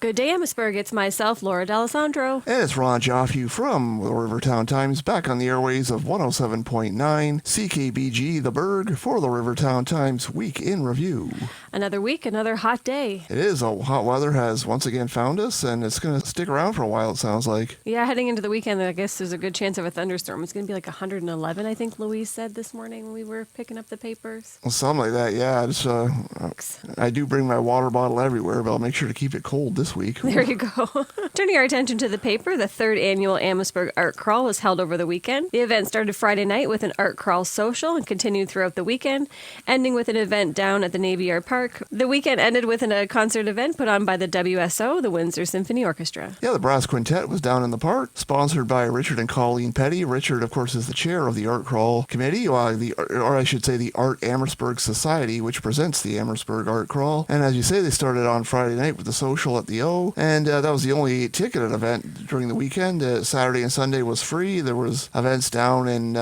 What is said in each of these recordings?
Good day, Amherstburg. It's myself, Laura D'Alessandro. And it's Ron Giofu from the Rivertown Times, back on the airways of 107.9 CKBG, the Berg, for the Rivertown Times Week in Review. Another week, another hot day. It is. Hot weather has once again found us, and it's going to stick around for a while, it sounds like. Yeah, heading into the weekend, I guess there's a good chance of a thunderstorm. It's going to be like 111, I think Louise said this morning when we were picking up the papers. Well, something like that, yeah. I do bring my water bottle everywhere, but I'll make sure to keep it cold this week. There you go. Turning our attention to the paper, the third annual Amherstburg Art Crawl was held over the weekend. The event started Friday night with an art crawl social and continued throughout the weekend, ending with an event down at the Navy Yard Park. The weekend ended with a concert event put on by the WSO, the Windsor Symphony Orchestra. Yeah, the brass quintet was down in the park, sponsored by Richard and Colleen Petty. Richard, of course, is the chair of the Art Crawl Committee, or I should say the Art Amherstburg Society, which presents the Amherstburg Art Crawl. And as you say, they started on Friday night with the social at the O, and that was the only ticketed event during the weekend. Saturday and Sunday was free. There was events down in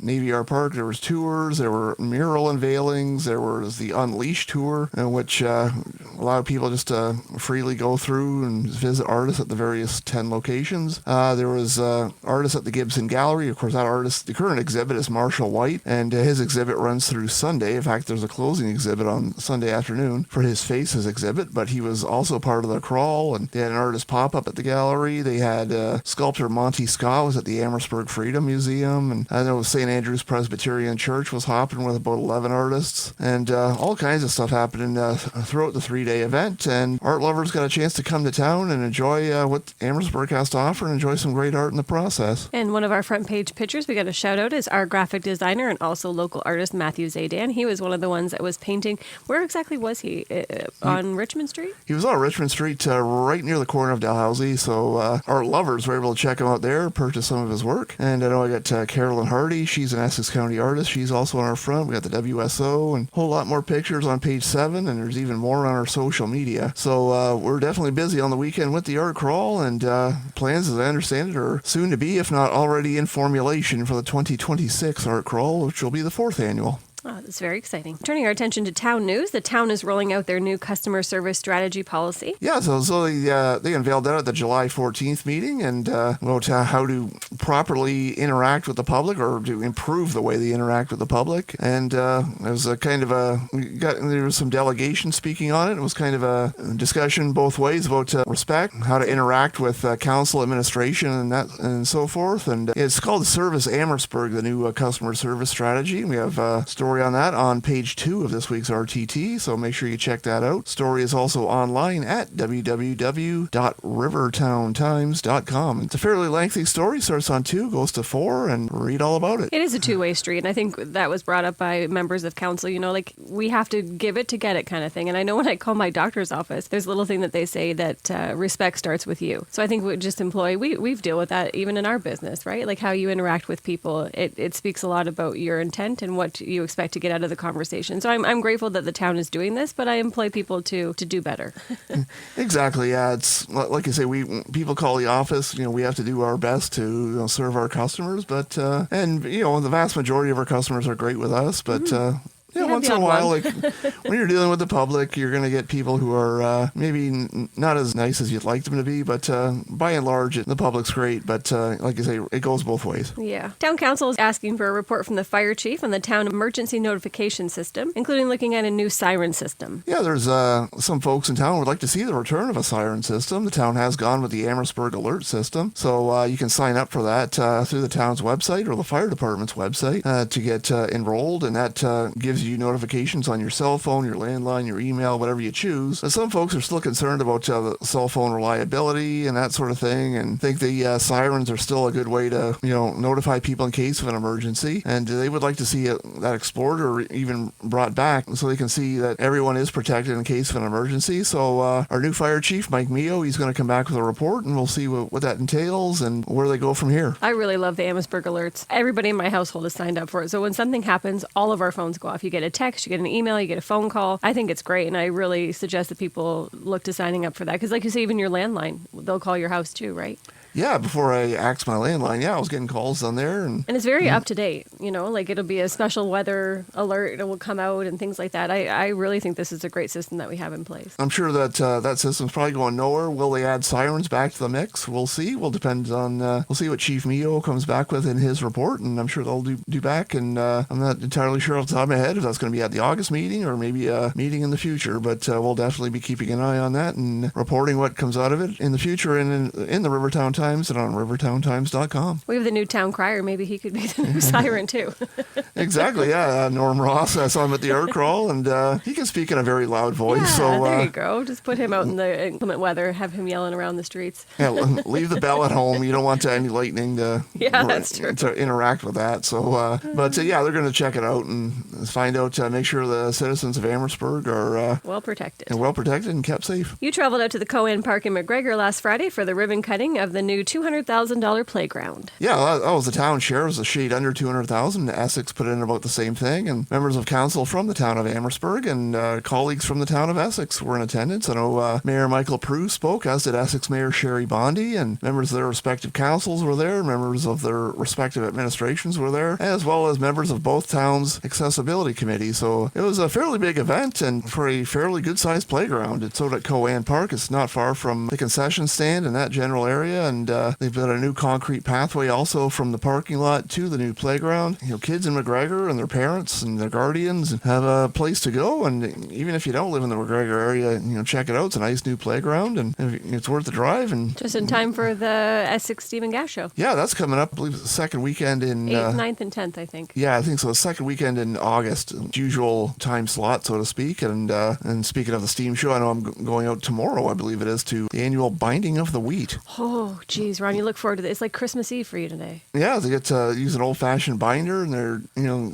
Navy Yard Park. There was tours. There were mural unveilings. There was the Unleashed tour, in which allowed people just to freely go through and visit artists at the various 10 locations. There was artists at the Gibson Gallery. Of course, that artist, the current exhibit is Marshall White, and his exhibit runs through Sunday. In fact, there's a closing exhibit on Sunday afternoon for his Faces exhibit, but he was also part of the crawl, and they had an artist pop-up at the gallery. They had sculptor Monty Scott was at the Amherstburg Freedom Museum, and I know St. Andrew's Presbyterian Church was hopping with about 11 artists, and all kinds of stuff happening throughout the three-day event, and art lovers got a chance to come to town and enjoy what Amherstburg has to offer and enjoy some great art in the process. And one of our front page pictures we got a shout out is our graphic designer and also local artist Matthew Zaydan. He was one of the ones that was painting. Where exactly was he? On Richmond Street? He was on Richmond Street, right near the corner of Dalhousie, so art lovers were able to check him out there, purchase some of his work. And I know I got Carolyn Hardy. She's an Essex County artist. She's also on our front. We got the WSO and a whole lot more pictures on page 7, and there's even more on our social media. So we're definitely busy on the weekend with the art crawl, and plans, as I understand it, are soon to be, if not already in formulation, for the 2026 art crawl, which will be the 4th annual. Oh, that's very exciting. Turning our attention to town news, the town is rolling out their new customer service strategy policy. Yeah, so they unveiled that at the July 14th meeting, and about how to properly interact with the public, or to improve the way they interact with the public. And it was a kind of there was some delegation speaking on it. It was kind of a discussion both ways about respect, how to interact with council administration and so forth. And it's called Service Amherstburg, the new customer service strategy. We have a story on that on page 2 of this week's RTT, so make sure you check that out. Story is also online at www.rivertowntimes.com. It's a fairly lengthy story, starts on 2, goes to 4, and read all about it. It is a two-way street, and I think that was brought up by members of council, we have to give it to get it kind of thing. And I know when I call my doctor's office, there's a little thing that they say that respect starts with you. So I think we just we've dealt with that even in our business, right? Like how you interact with people, it speaks a lot about your intent and what you expect to get out of the conversation. So I'm grateful that the town is doing this, but I employ people to do better. Exactly. Yeah, it's like I say, people call the office. We have to do our best to serve our customers, but the vast majority of our customers are great with us, but. Yeah, once in a while, like when you're dealing with the public, you're going to get people who are maybe not as nice as you'd like them to be, but by and large, the public's great. But like I say, it goes both ways. Yeah. Town Council is asking for a report from the fire chief on the town emergency notification system, including looking at a new siren system. Yeah, there's some folks in town who would like to see the return of a siren system. The town has gone with the Amherstburg Alert system, so you can sign up for that through the town's website or the fire department's website to get enrolled, and that gives you notifications on your cell phone, your landline, your email, whatever you choose. But some folks are still concerned about the cell phone reliability and that sort of thing, and think the sirens are still a good way to notify people in case of an emergency. And they would like to see that explored or even brought back so they can see that everyone is protected in case of an emergency. So our new fire chief, Mike Mio, he's going to come back with a report, and we'll see what that entails and where they go from here. I really love the Amherstburg Alerts. Everybody in my household has signed up for it. So when something happens, all of our phones go off. You get a text, you get an email, you get a phone call. I think it's great, and I really suggest that people look to signing up for that. Because like you say, even your landline, they'll call your house too, right? Yeah, before I axed my landline, I was getting calls on there. And it's very up to date, like it'll be a special weather alert that will come out and things like that. I really think this is a great system that we have in place. I'm sure that that system's probably going nowhere. Will they add sirens back to the mix? We'll see. Will depend on, we'll see what Chief Mio comes back with in his report, and I'm sure they'll do back. And I'm not entirely sure off the top of my head if that's going to be at the August meeting or maybe a meeting in the future, but we'll definitely be keeping an eye on that and reporting what comes out of it in the future and in the Rivertown Times and on rivertowntimes.com. We have the new town crier. Maybe he could be the new siren too. Exactly, yeah. Norm Ross, I saw him at the art crawl, and he can speak in a very loud voice. Yeah, so there you go. Just put him out in the inclement weather, have him yelling around the streets. Yeah, leave the bell at home. You don't want any lightning to that's true. to interact with that. So, they're going to check it out and find out, make sure the citizens of Amherstburg are well protected and kept safe. You traveled out to the Coan Park in McGregor last Friday for the ribbon cutting of the new $200,000 playground. Yeah, that was the town share. It was a shade under $200,000. Essex put in about the same thing, and members of council from the town of Amherstburg and colleagues from the town of Essex were in attendance. I know Mayor Michael Prue spoke, as did Essex Mayor Sherry Bondi, and members of their respective councils were there, members of their respective administrations were there, as well as members of both towns' accessibility committees. So it was a fairly big event and for a fairly good-sized playground. It's out at Coan Park. It's not far from the concession stand in that general area, and they've got a new concrete pathway also from the parking lot to the new playground. Kids in McGregor and their parents and their guardians have a place to go, and even if you don't live in the McGregor area, check it out. It's a nice new playground, and it's worth the drive. And just in time for the Essex Steam and Gas Show. Yeah, that's coming up. I believe it's the second weekend in 8th, 9th, and 10th, I think. Yeah, I think so. The second weekend in August, usual time slot, so to speak. And speaking of the steam show, I know I'm going out tomorrow, I believe it is, to the annual binding of the wheat. Oh, geez, Ron, you look forward to this. It's like Christmas Eve for you today. Yeah, they get to use an old-fashioned binder, and they're,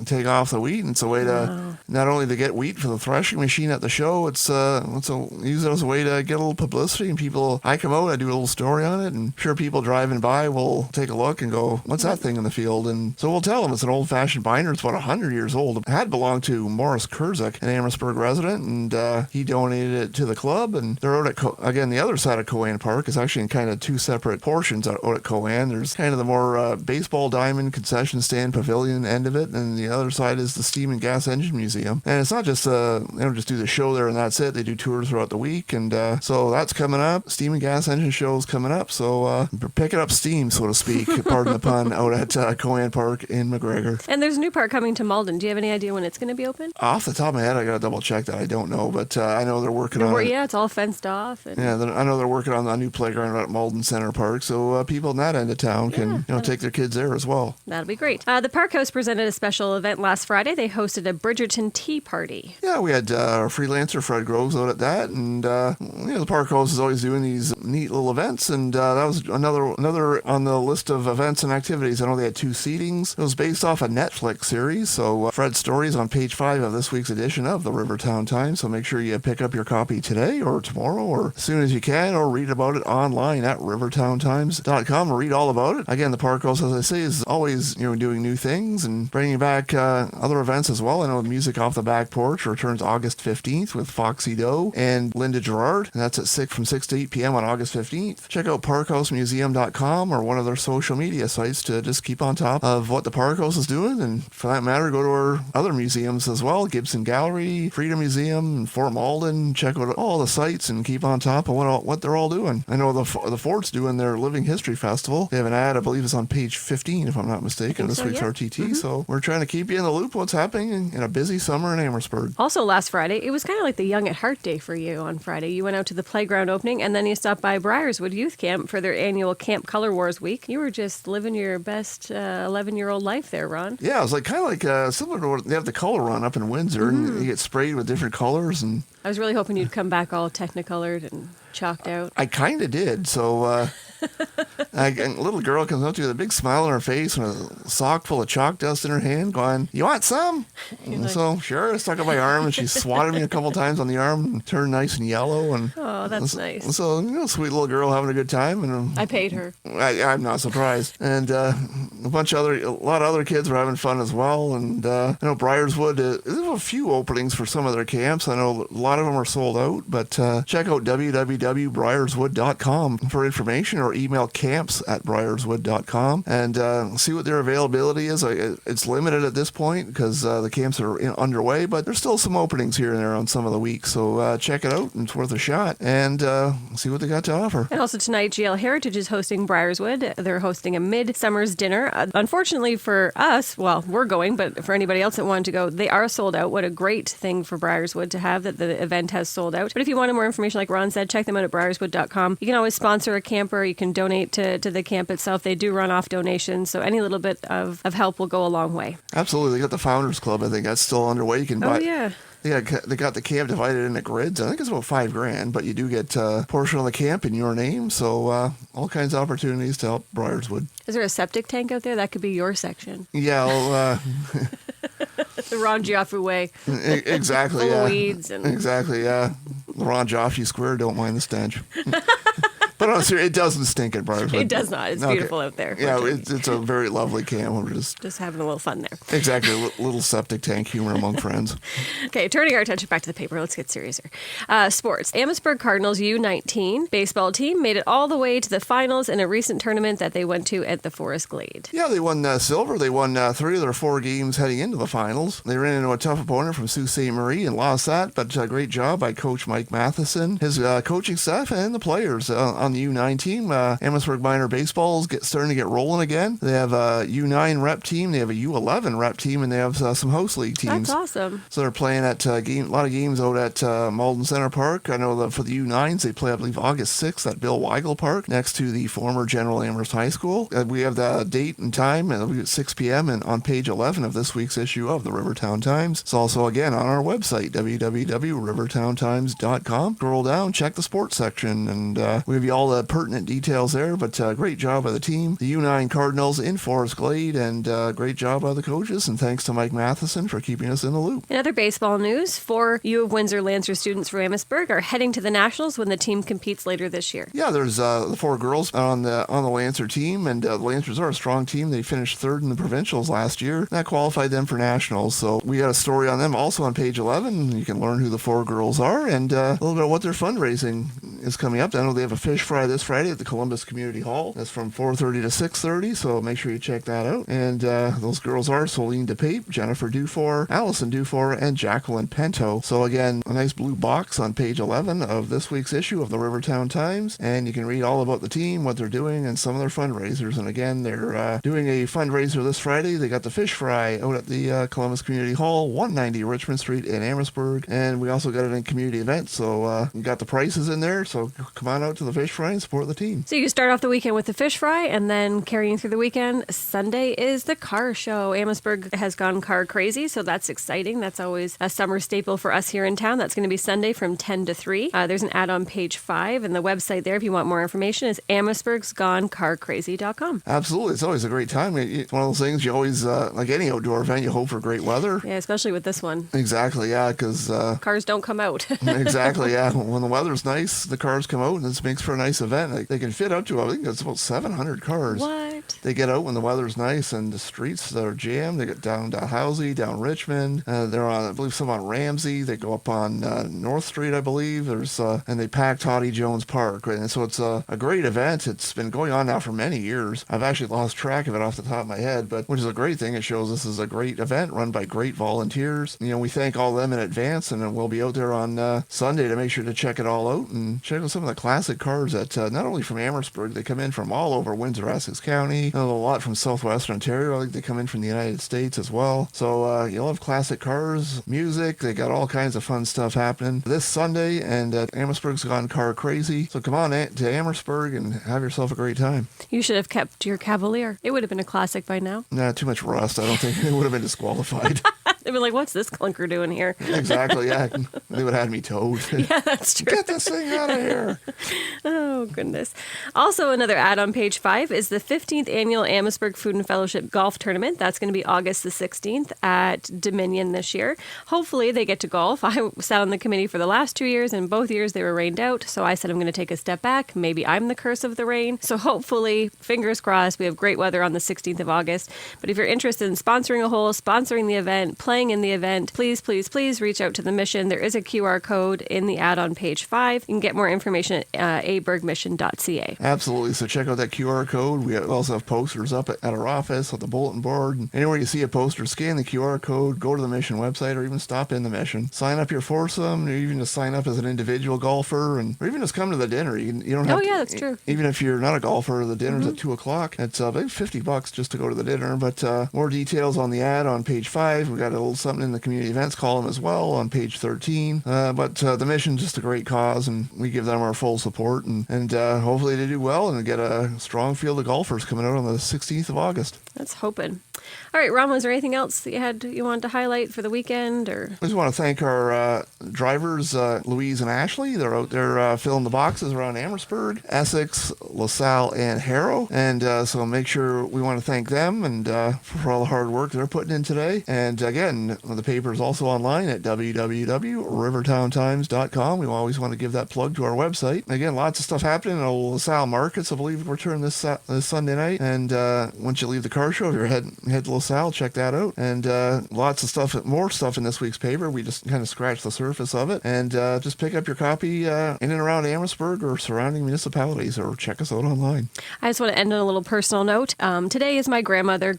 take off the wheat, and it's a way to not only to get wheat for the threshing machine at the show, use it as a way to get a little publicity, and people, I come out, I do a little story on it, and I'm sure people driving by will take a look and go, what's that thing in the field? And so we'll tell them it's an old-fashioned binder. It's about 100 years old. It had belonged to Morris Kurzak, an Amherstburg resident, and he donated it to the club, and they're out at, again, the other side of Coan Park is actually in kind of two separate portions out at Coan. There's kind of the more baseball diamond concession stand pavilion end of it, and the other side is the Steam and Gas Engine Museum. And it's not just, they don't just do the show there and that's it. They do tours throughout the week, and so that's coming up. Steam and Gas Engine show's coming up, so picking up steam, so to speak, pardon the pun, out at Coan Park in McGregor. And there's a new park coming to Malden. Do you have any idea when it's going to be open? Off the top of my head, I got to double check that. I don't know, but I know they're working on it. Yeah, it's all fenced off. And I know they're working on a new playground at Malden Center Park, so people in that end of town can take their kids there as well. That'll be great. The Park House presented a special event last Friday. They hosted a Bridgerton tea party. Yeah, we had our freelancer Fred Groves out at that, and the Park House is always doing these neat little events, and that was another on the list of events and activities. I know they had 2 seatings. It was based off a Netflix series, so Fred's story is on page 5 of this week's edition of the Rivertown Times, so make sure you pick up your copy today or tomorrow or as soon as you can, or read about it online at rivertowntimes.com or read all about it. Again, the Park House, as I say, is always doing new things and bringing back other events as well. I know Music Off the Back Porch returns August 15th with Foxy Doe and Linda Gerard, and that's from 6 to 8 p.m. on August 15th. Check out parkhousemuseum.com or one of their social media sites to just keep on top of what the Park House is doing, and for that matter, go to our other museums as well, Gibson Gallery, Freedom Museum, and Fort Malden. Check out all the sites and keep on top of what they're all doing. I know the Fort's doing their Living History Festival. They have an ad, I believe it's on page 15, if I'm not mistaken, this week's RTT. So we're trying to keep you in the loop what's happening in a busy summer in Amherstburg. Also last Friday, it was kind of like the Young at Heart Day for you on Friday. You went out to the playground opening, and then you stopped by Briarswood Youth Camp for their annual Camp Color Wars Week. You were just living your best 11-year-old life there, Ron. Yeah, it was like kind of like similar to what they have the color run up in Windsor, and you get sprayed with different colors. And I was really hoping you'd come back all technicolored and chalked out. I kind of did. So a little girl comes up to you with a big smile on her face and a sock full of chalk dust in her hand going, "You want some?" So sure, I stuck out my arm, and she swatted me a couple times on the arm and turned nice and yellow. And oh, that's nice. So sweet little girl having a good time. And I paid her. I'm not surprised. And a lot of other kids were having fun as well. And I know Briarswood, there's a few openings for some of their camps. I know a lot of them are sold out, but check out www.briarswood.com for information, or email camp camps at briarswood.com and see what their availability is. It's limited at this point because the camps are underway, but there's still some openings here and there on some of the weeks. So check it out. It's worth a shot and see what they got to offer. And also tonight, GL Heritage is hosting Briarswood. They're hosting a midsummer's dinner. Unfortunately for us, well, we're going, but for anybody else that wanted to go, they are sold out. What a great thing for Briarswood to have that the event has sold out. But if you wanted more information, like Ron said, check them out at briarswood.com. You can always sponsor a camper. You can donate to the camp itself. They do run off donations, so any little bit of help will go a long way. Absolutely. They got the Founders Club. I think that's still underway. You can buy. Oh, yeah. They got the camp divided into grids. I think it's about $5,000, but you do get a portion of the camp in your name. So all kinds of opportunities to help Briarswood. Is there a septic tank out there? That could be your section. Yeah. Well, the Ron Giofu way. Exactly. Full yeah. of weeds. Exactly. Yeah. The Ron Giofu Square. Don't mind the stench. But honestly, it doesn't stink at Briarswood. It does not. It's beautiful out there. Yeah, it's a very lovely camp. We're just having a little fun there. Exactly. Little septic tank humor among friends. Okay, turning our attention back to the paper. Let's get serious here. Sports. Amherstburg Cardinals U19 baseball team made it all the way to the finals in a recent tournament that they went to at the Forest Glade. Yeah, they won silver. They won 3 of their 4 games heading into the finals. They ran into a tough opponent from Sault Ste. Marie and lost that, but a great job by Coach Mike Matheson, his coaching staff, and the players on the U9 team. Amherstburg Minor Baseball is starting to get rolling again. They have a U9 rep team, they have a U11 rep team, and they have some host league teams. That's awesome. So they're playing at a lot of games out at Malden Center Park. I know that for the U9s, they play, I believe, August 6th at Bill Weigel Park next to the former General Amherst High School. We have the date and time, and it'll be at 6 p.m. and on page 11 of this week's issue of the Rivertown Times. It's also, again, on our website, www.rivertowntimes.com. Scroll down, check the sports section, and we have you all the pertinent details there, but great job by the team. The U9 Cardinals in Forest Glade, and great job by the coaches, and thanks to Mike Matheson for keeping us in the loop. In other baseball news, 4 U of Windsor Lancer students from Amherstburg are heading to the Nationals when the team competes later this year. Yeah, there's the 4 girls on the Lancer team, and the Lancers are a strong team. They finished 3rd in the provincials last year. That qualified them for Nationals, so we got a story on them also on page 11. You can learn who the 4 girls are and a little bit of what their fundraising is coming up. I know they have a fish fry this Friday at the Columbus Community Hall. That's from 4:30 to 6:30, so make sure you check that out. And those girls are Celine DePape, Jennifer Dufour, Allison Dufour, and Jacqueline Pento. So again, a nice blue box on page 11 of this week's issue of the Rivertown Times, and you can read all about the team, what they're doing, and some of their fundraisers. And again, they're doing a fundraiser this Friday. They got the fish fry out at the Columbus Community Hall, 190 Richmond Street in Amherstburg, and we also got it in community events. So we got the prices in there, so come on out to the fish fry and support the team. So you start off the weekend with the fish fry, and then carrying through the weekend, Sunday is the car show. Amherstburg has gone car crazy, so that's exciting. That's always a summer staple for us here in town. That's going to be Sunday from 10 to 3. There's an ad on page 5, and the website there, if you want more information, is amherstburgsgonecarcrazy.com. Absolutely. It's always a great time. It's one of those things you always, like any outdoor event, you hope for great weather. Yeah, especially with this one. Exactly, yeah, because... cars don't come out. Exactly, yeah. When the weather's nice, the cars come out, and this makes for a nice event. They can fit up to, I think it's about 700 cars. What? They get out when the weather's nice, and the streets are jammed. They get down Dalhousie, down Richmond. They're on, I believe, some on Ramsey. They go up on North Street, I believe. And they pack Toddy Jones Park. Right? And so it's a great event. It's been going on now for many years. I've actually lost track of it off the top of my head, but which is a great thing. It shows this is a great event run by great volunteers. You know, we thank all of them in advance, and then we'll be out there on Sunday to make sure to check it all out and check out some of the classic cars that not only from Amherstburg, they come in from all over Windsor, Essex County, a lot from southwestern Ontario. I think they come in from the United States as well. So you'll have classic cars, music. They got all kinds of fun stuff happening this Sunday, and Amherstburg's gone car crazy. So come on to Amherstburg and have yourself a great time. You should have kept your Cavalier. It would have been a classic by now. Nah, too much rust. I don't think it would have been disqualified. They'd be like, what's this clunker doing here? Exactly, yeah. They would have had me towed. Yeah, that's true. Get this thing out of here. Oh, goodness. Also, another ad on page 5 is the 15th Annual Amherstburg Food and Fellowship Golf Tournament. That's going to be August the 16th at Dominion this year. Hopefully, they get to golf. I sat on the committee for the last 2 years, and both years they were rained out. So I said I'm going to take a step back. Maybe I'm the curse of the rain. So hopefully, fingers crossed, we have great weather on the 16th of August. But if you're interested in sponsoring a hole, sponsoring the event, playing in the event, please, please, please reach out to the mission. There is a QR code in the ad on page 5. You can get more information at abergmission.ca. Absolutely. So check out that QR code. We also have posters up at our office, at the bulletin board. And anywhere you see a poster, scan the QR code, go to the mission website, or even stop in the mission. Sign up your foursome, or even just sign up as an individual golfer, or even just come to the dinner. You don't have that's true. Even if you're not a golfer, the dinner's at 2 o'clock. It's maybe $50 just to go to the dinner. But more details on the ad on page 5. We got a little something in the community events column as well on page 13. But the mission's just a great cause, and we give them our full support. And hopefully they do well and get a strong field of golfers coming out on the 16th of August. That's hoping. All right, Ron, was there anything else that you wanted to highlight for the weekend? Or I just want to thank our drivers, Louise and Ashley. They're out there filling the boxes around Amherstburg, Essex, LaSalle, and Harrow. And so make sure we want to thank them and for all the hard work they're putting in today. And again, the paper is also online at www.rivertowntimes.com. We always want to give that plug to our website. Again, lots of stuff happening in LaSalle markets. I believe return this Sunday night. And once you leave the car show, if you're head to LaSalle, check that out. And lots of stuff, more stuff in this week's paper. We just kind of scratched the surface of it. And just pick up your copy in and around Amherstburg or surrounding municipalities, or check us out online. I just want to end on a little personal note. Today is my grandmother, we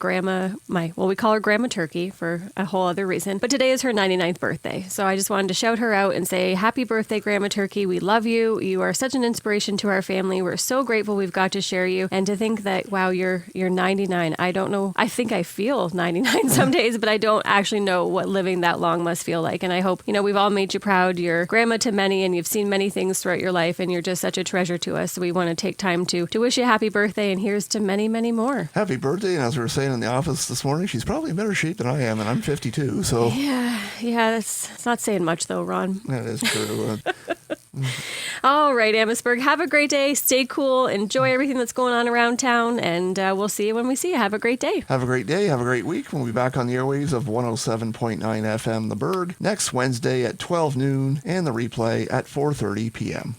call her Grandma Turkey for a whole other reason, but today is her 99th birthday. So I just wanted to shout her out and say, happy birthday, Grandma Turkey. We love you. You are such an inspiration to our family. We're so grateful we've got to share you. And to think that, wow, you're 99. I don't know. I think I feel 99 some days, but I don't actually know what living that long must feel like. And I hope, we've all made you proud. You're grandma to many, and you've seen many things throughout your life, and you're just such a treasure to us. So we want to take time to wish you a happy birthday, and here's to many, many more. Happy birthday. And as we were saying in the office this morning, she's probably in better shape than I am, and I'm 52, so. Yeah, it's not saying much though, Ron. That is true. All right, Amherstburg, have a great day. Stay cool. Enjoy everything that's going on around town, and we'll see you when we see you. Have a great day. Have a great day. Have a great week. We'll be back on the airwaves of 107.9 FM The Bird next Wednesday at 12 noon and the replay at 4:30 p.m.